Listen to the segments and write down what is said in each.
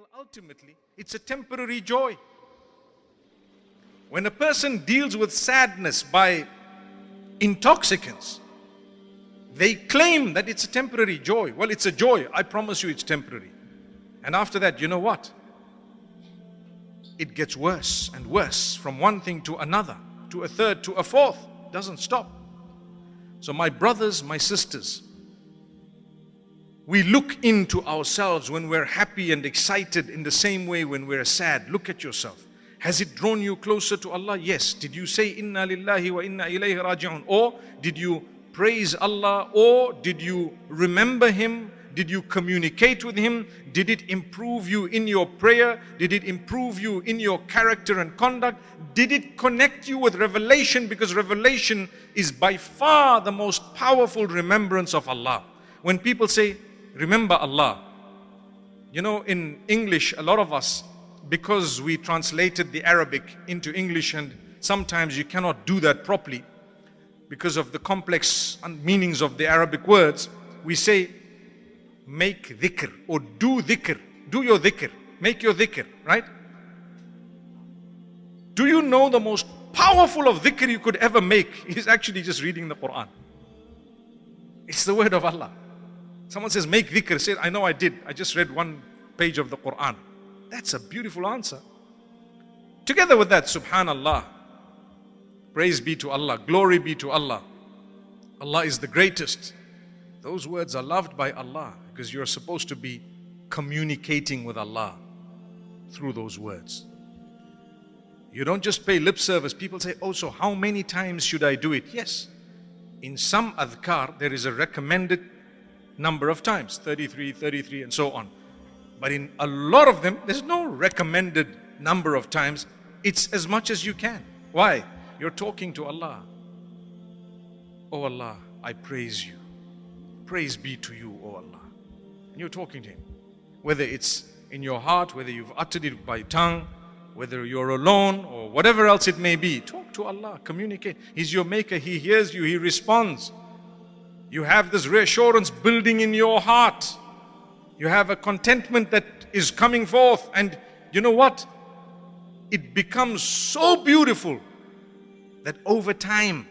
still, ultimately, it's a temporary joy. When a person deals with sadness by intoxicants, they claim that it's a temporary joy. Well, it's a joy. I promise you it's temporary. And after that, you know what? It gets worse and worse, from one thing to another, to a third, to a fourth. Doesn't stop. So my brothers, my sisters, we look into ourselves when we're happy and excited in the same way when we're sad. Look at yourself. Has it drawn you closer to Allah? Yes. Did you say inna lillahi wa inna ilayhi raji'un? Or did you praise Allah? Or did you remember Him? Did you communicate with Him? Did it improve you in your prayer? Did it improve you in your character and conduct? Did it connect you with revelation? Because revelation is by far the most powerful remembrance of Allah. When people say, remember Allah, you know, in English, a lot of us, because we translated the Arabic into English, and sometimes you cannot do that properly because of the complex meanings of the Arabic words, we say, make dhikr or do dhikr. Do your dhikr. Make your dhikr, right? Do you know the most powerful of dhikr you could ever make is actually just reading the Quran? It's the word of Allah. Someone says, make dhikr. Say, I know I did. I just read one page of the Quran. That's a beautiful answer. Together with that, subhanallah. Praise be to Allah. Glory be to Allah. Allah is the greatest. Those words are loved by Allah because you're supposed to be communicating with Allah through those words. You don't just pay lip service. People say, oh, so how many times should I do it? Yes. In some adhkar, there is a recommended number of times, 33, 33, and so on. But in a lot of them, there's no recommended number of times. It's as much as you can. Why? You're talking to Allah. Oh Allah, I praise you. Praise be to you, oh Allah. And you're talking to Him. Whether it's in your heart, whether you've uttered it by tongue, whether you're alone or whatever else it may be, talk to Allah, communicate. He's your maker, He hears you, He responds. You have this reassurance building in your heart. You have a contentment that is coming forth, and you know what? It becomes so beautiful that over time,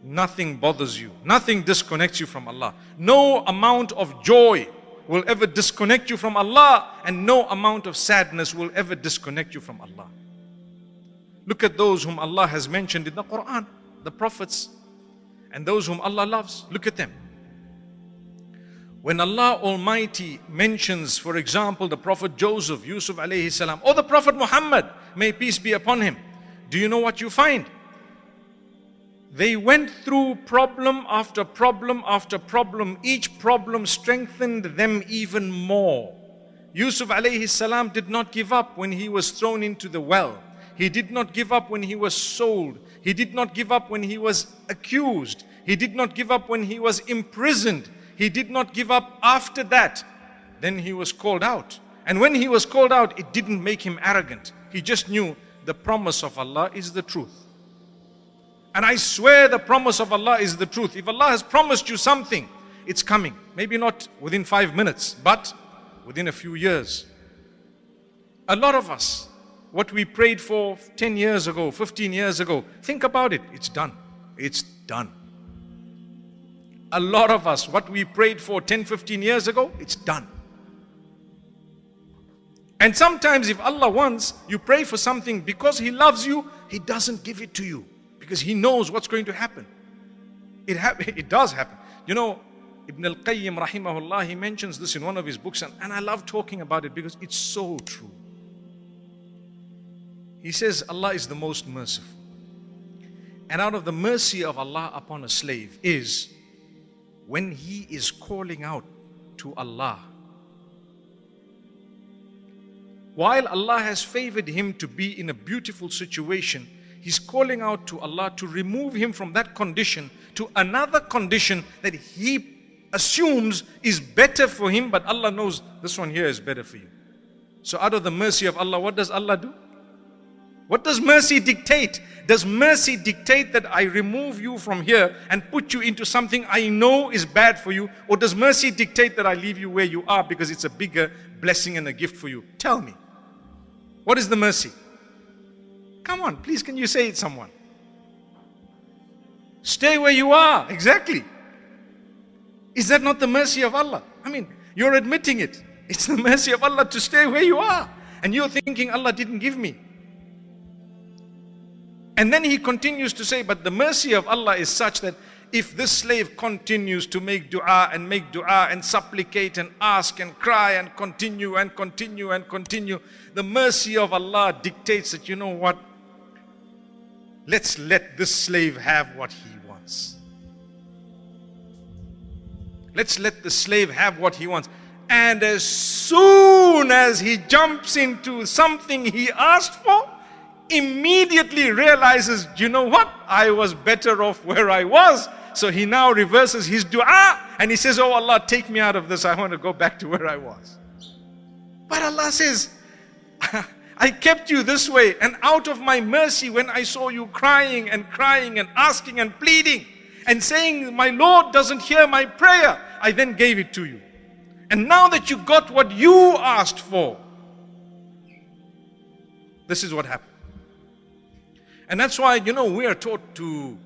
nothing bothers you. Nothing disconnects you from Allah. No amount of joy will ever disconnect you from Allah, and no amount of sadness will ever disconnect you from Allah. Look at those whom Allah has mentioned in the Quran, the prophets, and those whom Allah loves. Look at them. When Allah Almighty mentions, for example, the Prophet Joseph, Yusuf alayhi salam, or the Prophet Muhammad, may peace be upon him, do you know what you find? They went through problem after problem after problem. Each problem strengthened them even more. Yusuf alayhi salam did not give up when he was thrown into the well. He did not give up when he was sold. He did not give up when he was accused. He did not give up when he was imprisoned. He did not give up after that. Then he was called out. And when he was called out, it didn't make him arrogant. He just knew the promise of Allah is the truth. And I swear the promise of Allah is the truth. If Allah has promised you something, it's coming. Maybe not within 5 minutes, but within a few years. A lot of us, what we prayed for 10 years ago, 15 years ago, think about it. It's done. It's done. A lot of us, what we prayed for 10, 15 years ago, it's done. And sometimes if Allah wants, you pray for something because He loves you, He doesn't give it to you. Because He knows what's going to happen. It does happen. You know, Ibn al-Qayyim rahimahullah, he mentions this in one of his books, and I love talking about it because it's so true. He says Allah is the most merciful. And out of the mercy of Allah upon a slave is when he is calling out to Allah. While Allah has favored him to be in a beautiful situation, he's calling out to Allah to remove him from that condition to another condition that he assumes is better for him, but Allah knows this one here is better for you. So out of the mercy of Allah, what does Allah do? What does mercy dictate? Does mercy dictate that I remove you from here and put you into something I know is bad for you? Or does mercy dictate that I leave you where you are because it's a bigger blessing and a gift for you? Tell me. What is the mercy? Come on, please, can you say it, someone? Stay where you are. Exactly. Is that not the mercy of Allah? I mean, you're admitting it. It's the mercy of Allah to stay where you are. And you're thinking, Allah didn't give me. And then he continues to say, but the mercy of Allah is such that if this slave continues to make dua and supplicate and ask and cry and continue, the mercy of Allah dictates that, you know what? Let's let this slave have what he wants. Let's let the slave have what he wants. And as soon as he jumps into something he asked for, immediately realizes, you know what? I was better off where I was. So he now reverses his dua and he says, oh Allah, take me out of this. I want to go back to where I was. But Allah says, I kept you this way, and out of my mercy, when I saw you crying and asking and pleading and saying, my Lord doesn't hear my prayer, I then gave it to you. And now that you got what you asked for, this is what happened. And that's why, you know, we are taught to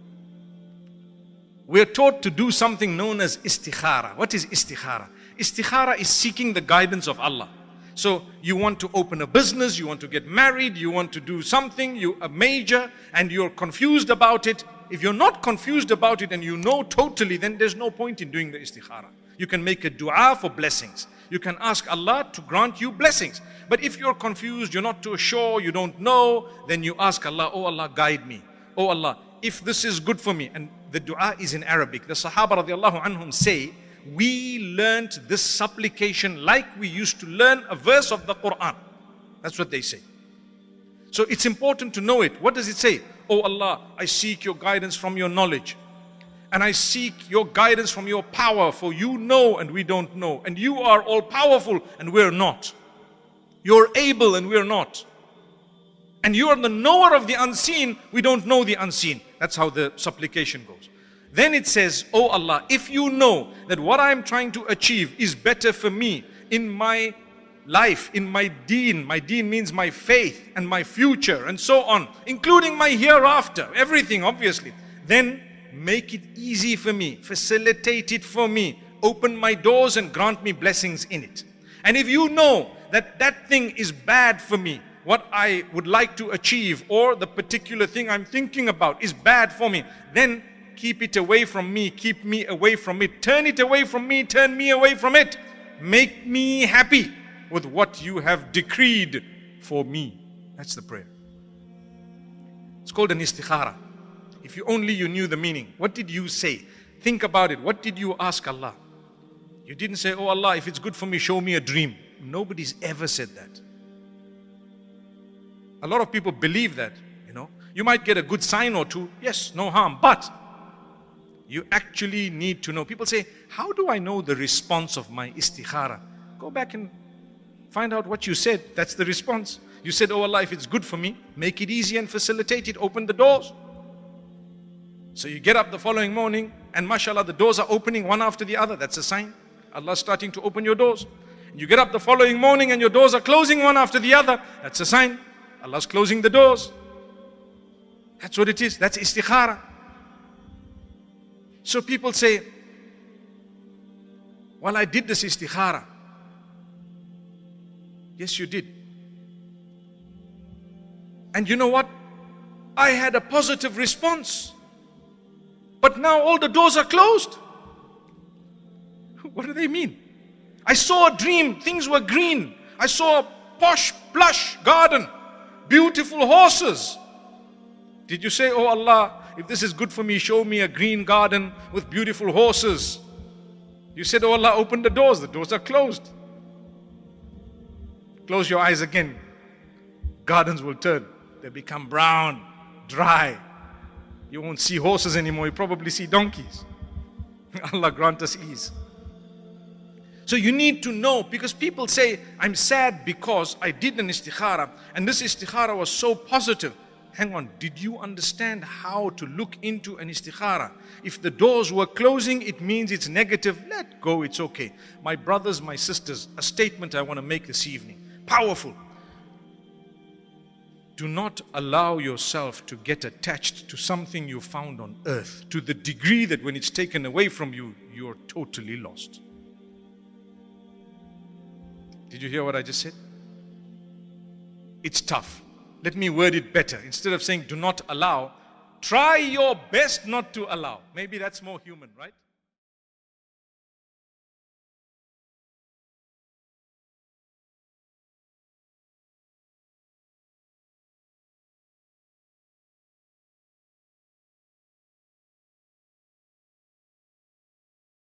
do something known as istikhara. What is istikhara? Istikhara is seeking the guidance of Allah. So you want to open a business, you want to get married, you want to do something, a major, and you're confused about it. If you're not confused about it and you know totally, then there's no point in doing the istikhara. You can make a dua for blessings. You can ask Allah to grant you blessings. But if you're confused, you're not too sure, you don't know, then you ask Allah, oh Allah, guide me. Oh Allah, if this is good for me. And the dua is in Arabic. The Sahaba radiallahu anhum say, we learned this supplication like we used to learn a verse of the Quran. That's what they say. So it's important to know it. What does it say? Oh Allah, I seek your guidance from your knowledge. And I seek your guidance from your power, for you know and we don't know. And you are all powerful and we're not. You're able and we're not. And you are the knower of the unseen, we don't know the unseen. That's how the supplication goes. Then it says, oh Allah, if you know that what I'm trying to achieve is better for me in my life, in my deen means my faith and my future and so on, including my hereafter, everything obviously, then make it easy for me, facilitate it for me, open my doors and grant me blessings in it. And if you know that that thing is bad for me, what I would like to achieve or the particular thing I'm thinking about is bad for me, then keep it away from me, keep me away from it, turn it away from me, turn me away from it. Make me happy with what you have decreed for me. That's the prayer. It's called an istikhara. If you knew the meaning, what did you say? Think about it. What did you ask Allah? You didn't say, oh Allah, if it's good for me, show me a dream. Nobody's ever said that. A lot of people believe that, you know. You might get a good sign or two. Yes, no harm. But you actually need to know. People say, how do I know the response of my istikhara? Go back and find out what you said. That's the response. You said, oh Allah, if it's good for me, make it easy and facilitate it. Open the doors. So you get up the following morning and mashallah, the doors are opening one after the other. That's a sign. Allah's starting to open your doors. You get up the following morning and your doors are closing one after the other. That's a sign. Allah's closing the doors. That's what it is. That's istikhara. So people say, well, I did this istikhara. Yes, you did. And you know what? I had a positive response. But now all the doors are closed. What do they mean? I saw a dream, things were green. I saw a posh, plush garden, beautiful horses. Did you say, oh Allah, if this is good for me, show me a green garden with beautiful horses? You said, oh Allah, open the doors are closed. Close your eyes again. Gardens will turn. They become brown, dry. You won't see horses anymore, you probably see donkeys. Allah grant us ease. So you need to know, because people say, I'm sad because I did an istikhara and this istikhara was so positive. hang on, did you understand how to look into an istikhara? If the doors were closing, it means it's negative. Let go, it's okay. My brothers, my sisters, a statement I want to make this evening. Powerful. Do not allow yourself to get attached to something you found on earth to the degree that when it's taken away from you, you're totally lost. Did you hear what I just said? It's tough. Let me word it better. Instead of saying do not allow, try your best not to allow. Maybe that's more human, right?